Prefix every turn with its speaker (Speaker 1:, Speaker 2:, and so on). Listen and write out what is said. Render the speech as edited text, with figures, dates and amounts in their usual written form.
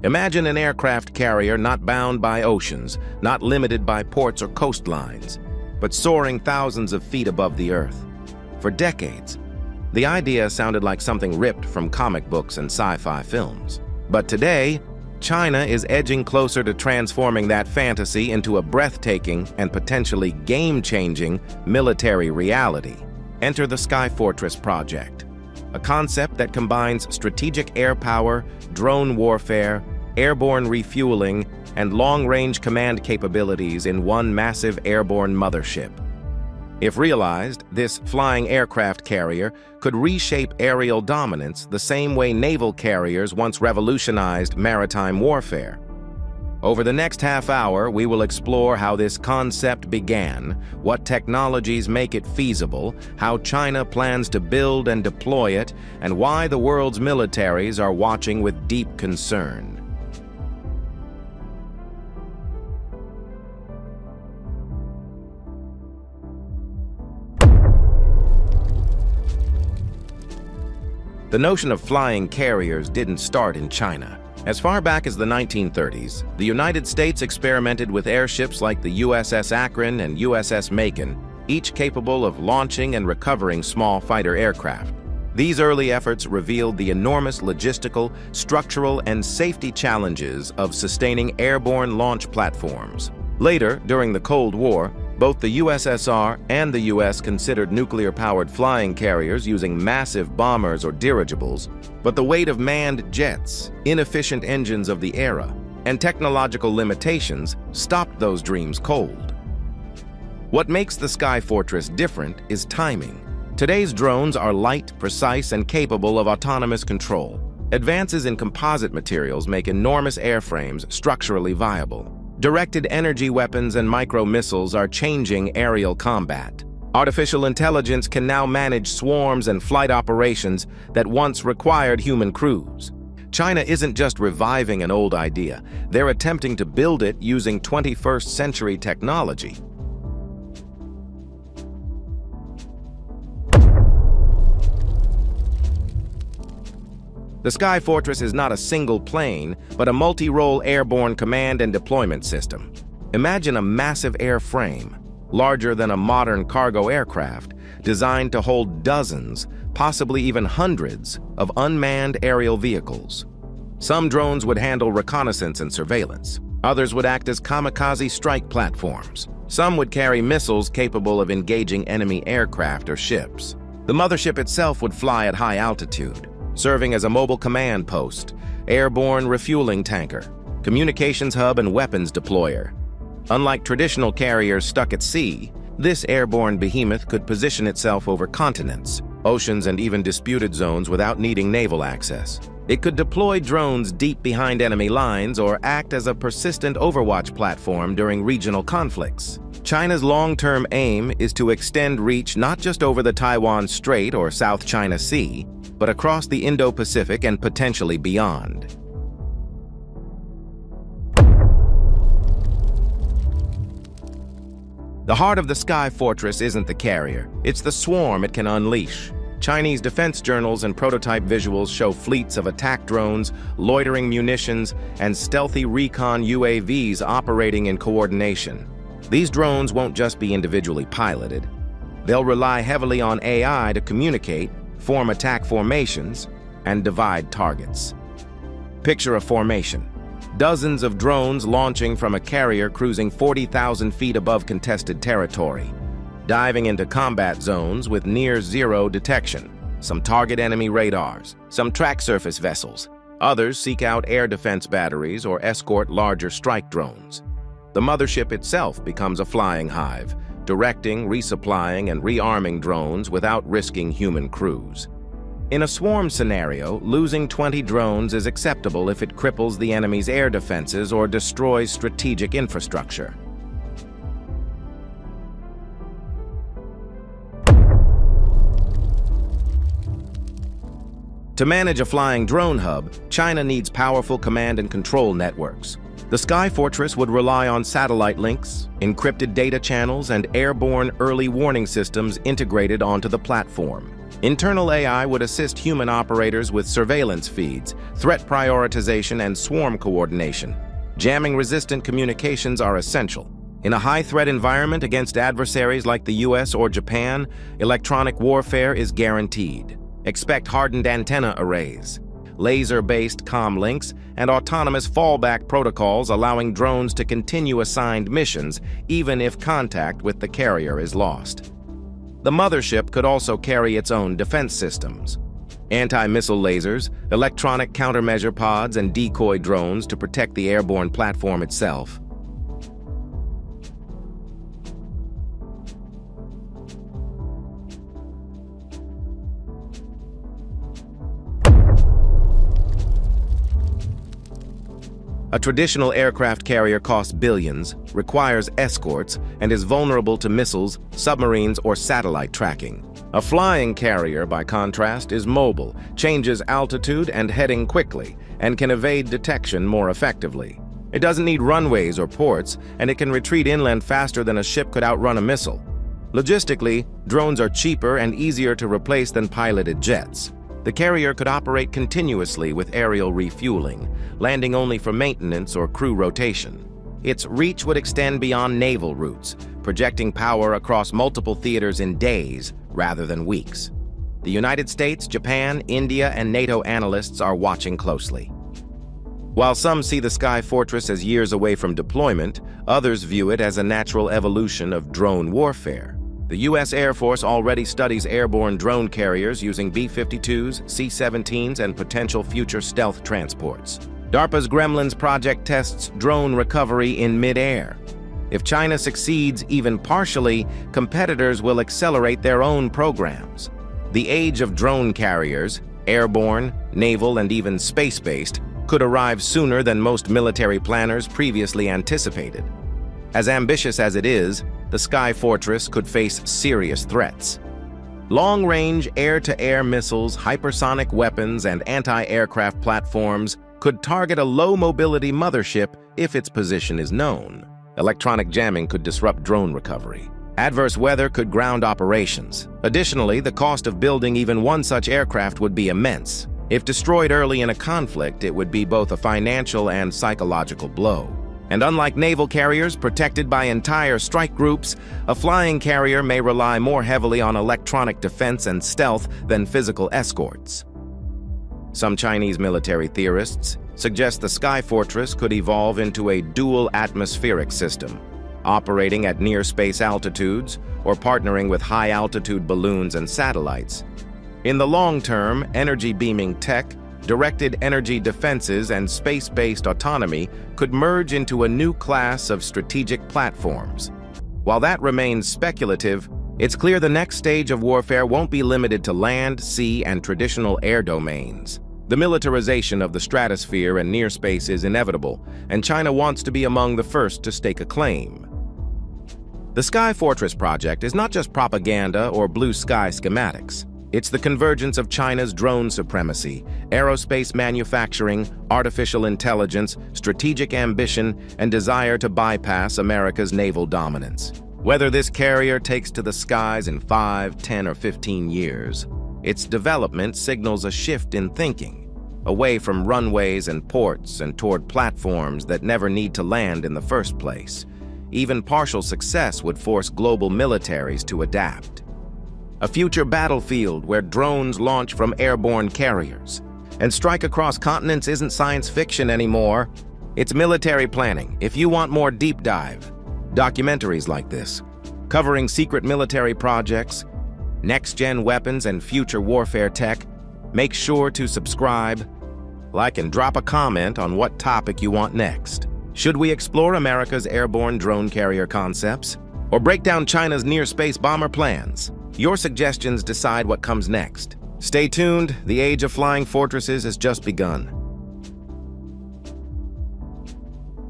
Speaker 1: Imagine an aircraft carrier not bound by oceans, not limited by ports or coastlines, but soaring thousands of feet above the Earth. For decades, the idea sounded like something ripped from comic books and sci-fi films. But today, China is edging closer to transforming that fantasy into a breathtaking and potentially game-changing military reality. Enter the Sky Fortress project, a concept that combines strategic air power, drone warfare, airborne refueling, and long-range command capabilities in one massive airborne mothership. If realized, this flying aircraft carrier could reshape aerial dominance the same way naval carriers once revolutionized maritime warfare. Over the next half hour, we will explore how this concept began, what technologies make it feasible, how China plans to build and deploy it, and why the world's militaries are watching with deep concern. The notion of flying carriers didn't start in China. As far back as the 1930s, the United States experimented with airships like the USS Akron and USS Macon, each capable of launching and recovering small fighter aircraft. These early efforts revealed the enormous logistical, structural, and safety challenges of sustaining airborne launch platforms. Later, during the Cold War, both the USSR and the US considered nuclear-powered flying carriers using massive bombers or dirigibles, but the weight of manned jets, inefficient engines of the era, and technological limitations stopped those dreams cold. What makes the Sky Fortress different is timing. Today's drones are light, precise, and capable of autonomous control. Advances in composite materials make enormous airframes structurally viable. Directed energy weapons and micro-missiles are changing aerial combat. Artificial intelligence can now manage swarms and flight operations that once required human crews. China isn't just reviving an old idea, they're attempting to build it using 21st century technology. The Sky Fortress is not a single plane, but a multi-role airborne command and deployment system. Imagine a massive airframe, larger than a modern cargo aircraft, designed to hold dozens, possibly even hundreds, of unmanned aerial vehicles. Some drones would handle reconnaissance and surveillance. Others would act as kamikaze strike platforms. Some would carry missiles capable of engaging enemy aircraft or ships. The mothership itself would fly at high altitude, serving as a mobile command post, airborne refueling tanker, communications hub, and weapons deployer. Unlike traditional carriers stuck at sea, this airborne behemoth could position itself over continents, oceans, and even disputed zones without needing naval access. It could deploy drones deep behind enemy lines or act as a persistent overwatch platform during regional conflicts. China's long-term aim is to extend reach not just over the Taiwan Strait or South China Sea, but across the Indo-Pacific and potentially beyond. The heart of the Sky Fortress isn't the carrier, it's the swarm it can unleash. Chinese defense journals and prototype visuals show fleets of attack drones, loitering munitions, and stealthy recon UAVs operating in coordination. These drones won't just be individually piloted. They'll rely heavily on AI to communicate, form attack formations, and divide targets. Picture a formation. Dozens of drones launching from a carrier cruising 40,000 feet above contested territory, diving into combat zones with near-zero detection. Some target enemy radars, some track surface vessels. Others seek out air defense batteries or escort larger strike drones. The mothership itself becomes a flying hive, directing, resupplying, and rearming drones without risking human crews. In a swarm scenario, losing 20 drones is acceptable if it cripples the enemy's air defenses or destroys strategic infrastructure. To manage a flying drone hub, China needs powerful command and control networks. The Sky Fortress would rely on satellite links, encrypted data channels, and airborne early warning systems integrated onto the platform. Internal AI would assist human operators with surveillance feeds, threat prioritization, and swarm coordination. Jamming-resistant communications are essential. In a high-threat environment against adversaries like the US or Japan, electronic warfare is guaranteed. Expect hardened antenna arrays, laser-based comm links, and autonomous fallback protocols allowing drones to continue assigned missions even if contact with the carrier is lost. The mothership could also carry its own defense systems. Anti-missile lasers, electronic countermeasure pods, and decoy drones to protect the airborne platform itself. A traditional aircraft carrier costs billions, requires escorts, and is vulnerable to missiles, submarines, or satellite tracking. A flying carrier, by contrast, is mobile, changes altitude and heading quickly, and can evade detection more effectively. It doesn't need runways or ports, and it can retreat inland faster than a ship could outrun a missile. Logistically, drones are cheaper and easier to replace than piloted jets. The carrier could operate continuously with aerial refueling, landing only for maintenance or crew rotation. Its reach would extend beyond naval routes, projecting power across multiple theaters in days rather than weeks. The United States, Japan, India, and NATO analysts are watching closely. While some see the Sky Fortress as years away from deployment, others view it as a natural evolution of drone warfare. The U.S. Air Force already studies airborne drone carriers using B-52s, C-17s, and potential future stealth transports. DARPA's Gremlins project tests drone recovery in mid-air. If China succeeds even partially, competitors will accelerate their own programs. The age of drone carriers, airborne, naval, and even space-based, could arrive sooner than most military planners previously anticipated. As ambitious as it is, the Sky Fortress could face serious threats. Long-range air-to-air missiles, hypersonic weapons, and anti-aircraft platforms could target a low-mobility mothership if its position is known. Electronic jamming could disrupt drone recovery. Adverse weather could ground operations. Additionally, the cost of building even one such aircraft would be immense. If destroyed early in a conflict, it would be both a financial and psychological blow. And unlike naval carriers protected by entire strike groups, a flying carrier may rely more heavily on electronic defense and stealth than physical escorts. Some Chinese military theorists suggest the Sky Fortress could evolve into a dual atmospheric system, operating at near-space altitudes or partnering with high-altitude balloons and satellites. In the long term, energy beaming tech, directed energy defenses, and space-based autonomy could merge into a new class of strategic platforms. While that remains speculative, it's clear the next stage of warfare won't be limited to land, sea, and traditional air domains. The militarization of the stratosphere and near space is inevitable, and China wants to be among the first to stake a claim. The Sky Fortress project is not just propaganda or blue sky schematics. It's the convergence of China's drone supremacy, aerospace manufacturing, artificial intelligence, strategic ambition, and desire to bypass America's naval dominance. Whether this carrier takes to the skies in 5, 10, or 15 years, its development signals a shift in thinking, away from runways and ports and toward platforms that never need to land in the first place. Even partial success would force global militaries to adapt. A future battlefield where drones launch from airborne carriers and strike across continents isn't science fiction anymore. It's military planning. If you want more deep dive documentaries like this, covering secret military projects, next-gen weapons, and future warfare tech, make sure to subscribe, like, and drop a comment on what topic you want next. Should we explore America's airborne drone carrier concepts or break down China's near-space bomber plans? Your suggestions decide what comes next. Stay tuned, the age of flying fortresses has just begun.